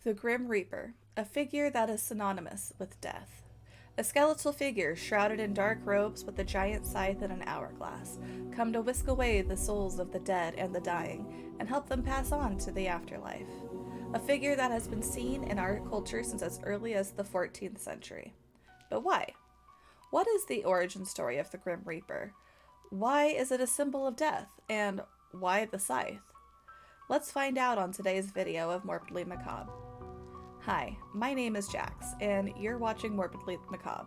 The Grim Reaper, a figure that is synonymous with death. A skeletal figure shrouded in dark robes with a giant scythe and an hourglass, come to whisk away the souls of the dead and the dying and help them pass on to the afterlife. A figure that has been seen in our culture since as early as the 14th century. But why? What is the origin story of the Grim Reaper? Why is it a symbol of death? And why the scythe? Let's find out on today's video of Morbidly Macabre. Hi, my name is Jax, and you're watching Morbidly Macabre,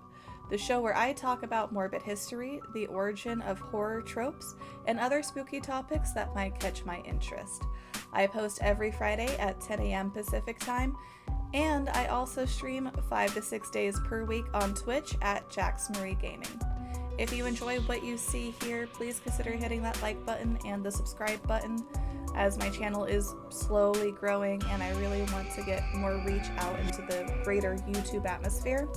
the show where I talk about morbid history, the origin of horror tropes, and other spooky topics that might catch my interest. I post every Friday at 10 a.m. Pacific Time, and I also stream 5 to 6 days per week on Twitch at JaxMarieGaming. If you enjoy what you see here, please consider hitting that like button and the subscribe button, as my channel is slowly growing and I really want to get more reach out into the greater YouTube atmosphere.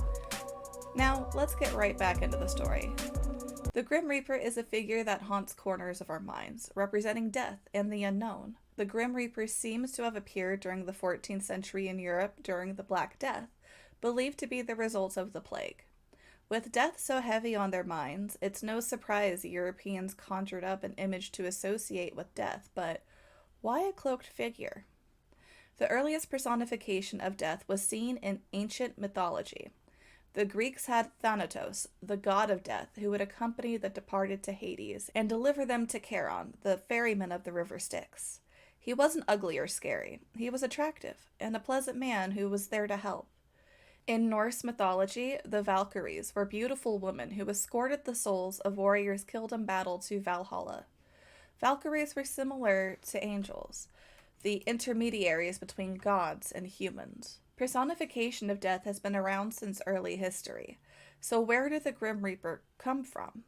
Now, let's get right back into the story. The Grim Reaper is a figure that haunts corners of our minds, representing death and the unknown. The Grim Reaper seems to have appeared during the 14th century in Europe during the Black Death, believed to be the result of the plague. With death so heavy on their minds, it's no surprise Europeans conjured up an image to associate with death, but why a cloaked figure? The earliest personification of death was seen in ancient mythology. The Greeks had Thanatos, the god of death, who would accompany the departed to Hades and deliver them to Charon, the ferryman of the river Styx. He wasn't ugly or scary. He was attractive and a pleasant man who was there to help. In Norse mythology, the Valkyries were beautiful women who escorted the souls of warriors killed in battle to Valhalla. Valkyries were similar to angels, the intermediaries between gods and humans. Personification of death has been around since early history. So where did the Grim Reaper come from?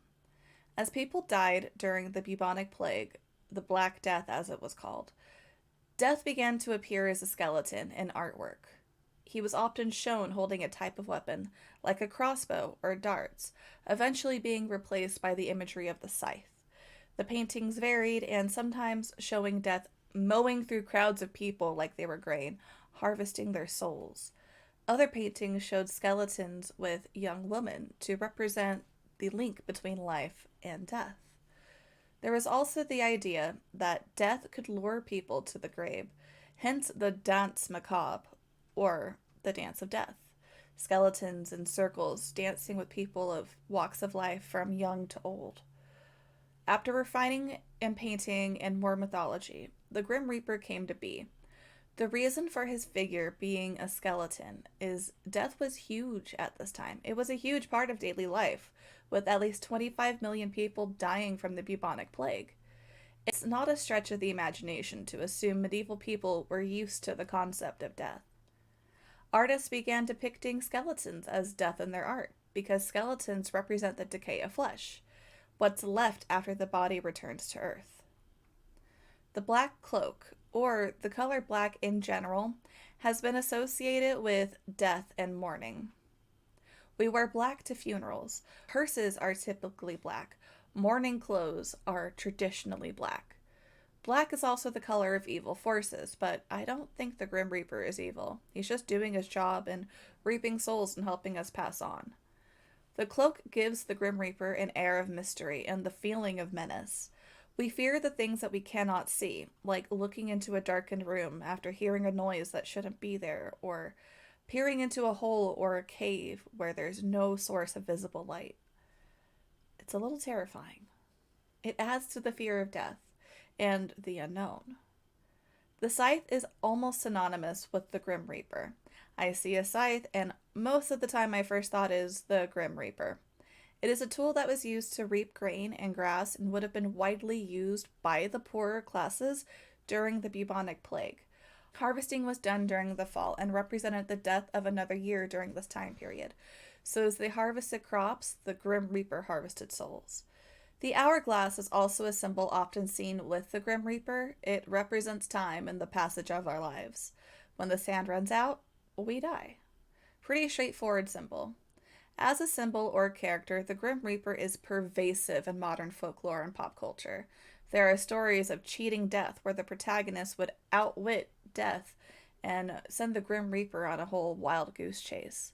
As people died during the bubonic plague, the Black Death as it was called, death began to appear as a skeleton in artwork. He was often shown holding a type of weapon, like a crossbow or darts, eventually being replaced by the imagery of the scythe. The paintings varied, and sometimes showing death mowing through crowds of people like they were grain, harvesting their souls. Other paintings showed skeletons with young women to represent the link between life and death. There was also the idea that death could lure people to the grave, hence the danse macabre, or the dance of death. Skeletons in circles dancing with people of walks of life from young to old. After refining and painting and more mythology, the Grim Reaper came to be. The reason for his figure being a skeleton is death was huge at this time. It was a huge part of daily life, with at least 25 million people dying from the bubonic plague. It's not a stretch of the imagination to assume medieval people were used to the concept of death. Artists began depicting skeletons as death in their art, because skeletons represent the decay of flesh, what's left after the body returns to earth. The black cloak, or the color black in general, has been associated with death and mourning. We wear black to funerals. Hearses are typically black. Mourning clothes are traditionally black. Black is also the color of evil forces, but I don't think the Grim Reaper is evil. He's just doing his job and reaping souls and helping us pass on. The cloak gives the Grim Reaper an air of mystery and the feeling of menace. We fear the things that we cannot see, like looking into a darkened room after hearing a noise that shouldn't be there, or peering into a hole or a cave where there's no source of visible light. It's a little terrifying. It adds to the fear of death and the unknown. The scythe is almost synonymous with the Grim Reaper. I see a scythe, and most of the time my first thought is the Grim Reaper. It is a tool that was used to reap grain and grass and would have been widely used by the poorer classes during the bubonic plague. Harvesting was done during the fall and represented the death of another year during this time period. So as they harvested crops, the Grim Reaper harvested souls. The hourglass is also a symbol often seen with the Grim Reaper. It represents time and the passage of our lives. When the sand runs out, we die. Pretty straightforward symbol. As a symbol or character, the Grim Reaper is pervasive in modern folklore and pop culture. There are stories of cheating death where the protagonist would outwit death and send the Grim Reaper on a whole wild goose chase.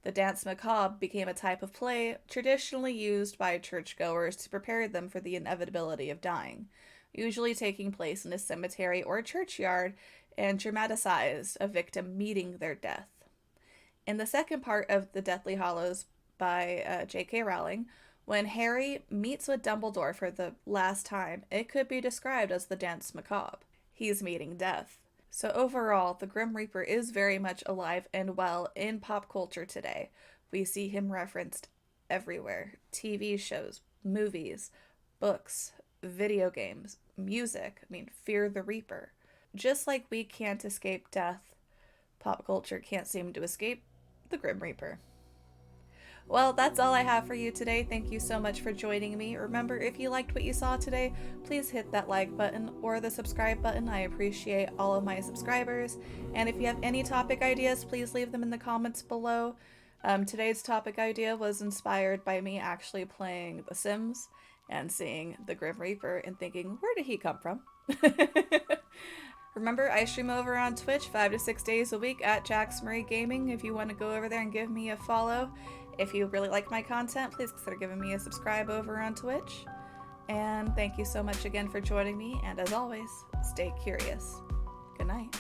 The dance macabre became a type of play traditionally used by churchgoers to prepare them for the inevitability of dying, usually taking place in a cemetery or churchyard, and dramatized a victim meeting their death. In the second part of The Deathly Hallows by J.K. Rowling, when Harry meets with Dumbledore for the last time, it could be described as the dance macabre. He's meeting death. So overall, the Grim Reaper is very much alive and well in pop culture today. We see him referenced everywhere. TV shows, movies, books, video games, music. Fear the Reaper. Just like we can't escape death, pop culture can't seem to escape the Grim Reaper. Well, that's all I have for you today. Thank you so much for joining me. Remember, if you liked what you saw today, please hit that like button or the subscribe button. I appreciate all of my subscribers. And if you have any topic ideas, please leave them in the comments below. Today's topic idea was inspired by me actually playing The Sims and seeing the Grim Reaper and thinking, where did he come from? Remember, I stream over on Twitch 5 to 6 days a week at JaxMarieGaming if you want to go over there and give me a follow. If you really like my content, please consider giving me a subscribe over on Twitch. And thank you so much again for joining me, and as always, stay curious. Good night.